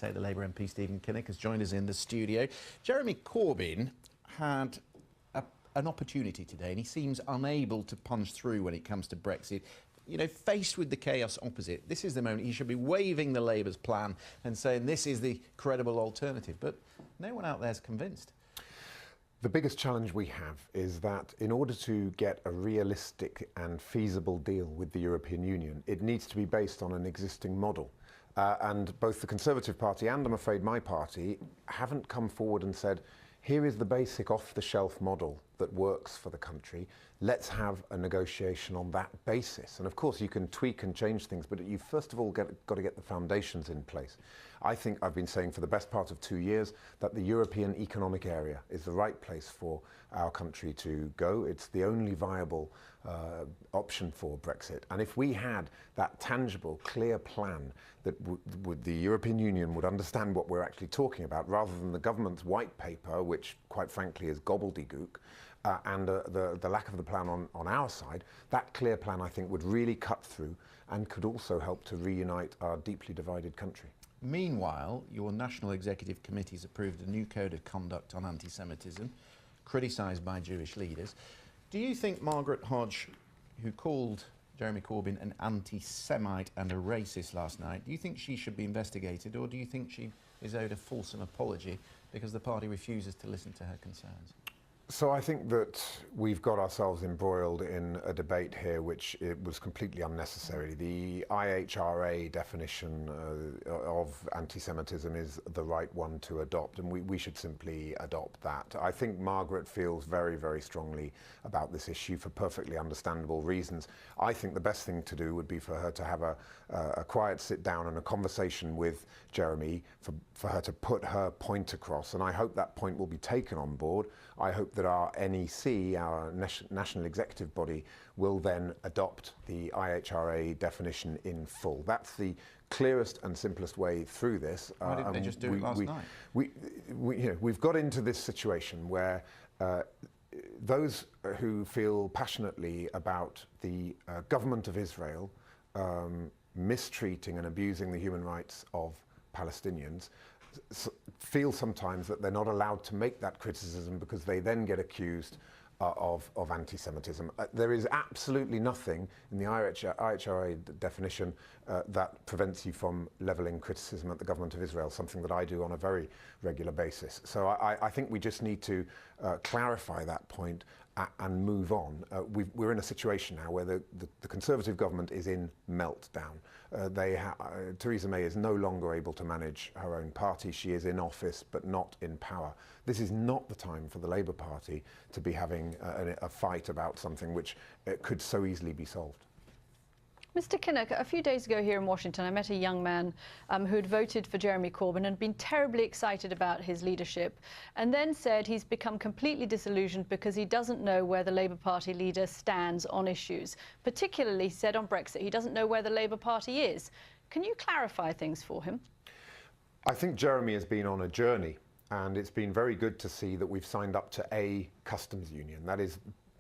The Labour MP Stephen Kinnock has joined us in the studio. Jeremy Corbyn had an opportunity today and he seems unable to punch through when it comes to Brexit. You know, faced with the chaos opposite, this is the moment he should be waving the Labour's plan and saying this is the credible alternative. But no one out there is convinced. The biggest challenge we have is that in order to get a realistic and feasible deal with the European Union, it needs to be based on an existing model. And both the Conservative Party and, I'm afraid, my party haven't come forward and said, here is the basic off-the-shelf model that works for the country. Let's have a negotiation on that basis. And of course, you can tweak and change things, but you've first of all got to get the foundations in place. I think I've been saying for the best part of 2 years that the European Economic Area is the right place for our country to go. It's the only viable option for Brexit. And if we had that tangible, clear plan that the European Union would understand what we're actually talking about, rather than the government's white paper, which quite frankly is gobbledygook, and the lack of the plan on our side, that clear plan I think would really cut through and could also help to reunite our deeply divided country. Meanwhile, your National Executive Committee's approved a new code of conduct on anti-Semitism, criticised by Jewish leaders. Do you think Margaret Hodge, who called Jeremy Corbyn an anti-Semite and a racist last night, do you think she should be investigated, or do you think she is owed a fulsome apology because the party refuses to listen to her concerns? So I think that we've got ourselves embroiled in a debate here which it was completely unnecessary. The IHRA definition of anti-Semitism is the right one to adopt, and we should simply adopt that. I think Margaret feels very, very strongly about this issue for perfectly understandable reasons. I think the best thing to do would be for her to have a quiet sit down and a conversation with Jeremy, for her to put her point across, and I hope that point will be taken on board. I hope that our NEC, our national executive body, will then adopt the IHRA definition in full. That's the clearest and simplest way through this. Why didn't they just do it last night? We've got into this situation where those who feel passionately about the government of Israel mistreating and abusing the human rights of Palestinians feel sometimes that they're not allowed to make that criticism because they then get accused of anti-Semitism. There is absolutely nothing in the IHRA definition that prevents you from levelling criticism at the government of Israel, something that I do on a very regular basis. So I think we just need to clarify that point and move on. We're in a situation now where the Conservative government is in meltdown. Theresa May is no longer able to manage her own party. She is in office but not in power. This is not the time for the Labour Party to be having a fight about something which could so easily be solved. Mr. Kinnock, a few days ago here in Washington, I met a young man who had voted for Jeremy Corbyn and been terribly excited about his leadership, and then said he's become completely disillusioned because he doesn't know where the Labour Party leader stands on issues. Particularly, he said on Brexit, he doesn't know where the Labour Party is. Can you clarify things for him? I think Jeremy has been on a journey, and it's been very good to see that we've signed up to a customs union. That is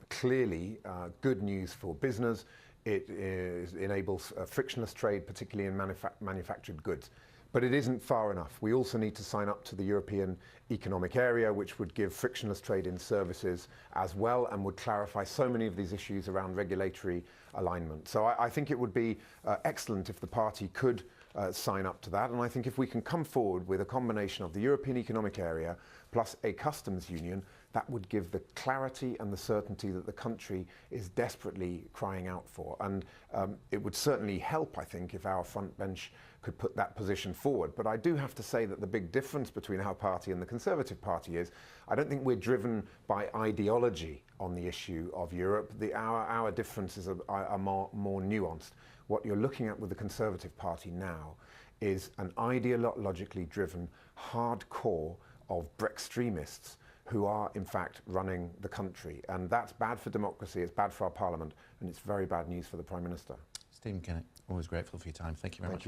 clearly good news for business. It enables frictionless trade, particularly in manufactured goods. But it isn't far enough. We also need to sign up to the European Economic Area, which would give frictionless trade in services as well, and would clarify so many of these issues around regulatory alignment. So I think it would be excellent if the party could sign up to that. And I think if we can come forward with a combination of the European Economic Area plus a customs union, that would give the clarity and the certainty that the country is desperately crying out for. And it would certainly help, I think, if our front bench could put that position forward. But I do have to say that the big difference between our party and the Conservative Party is I don't think we're driven by ideology on the issue of Europe. Our differences are more nuanced. What you're looking at with the Conservative Party now is an ideologically driven hardcore of Brextremists who are in fact running the country, and that's bad for democracy, it's bad for our parliament, and it's very bad news for the Prime Minister. Stephen Kinnock, always grateful for your time. Thank you very much.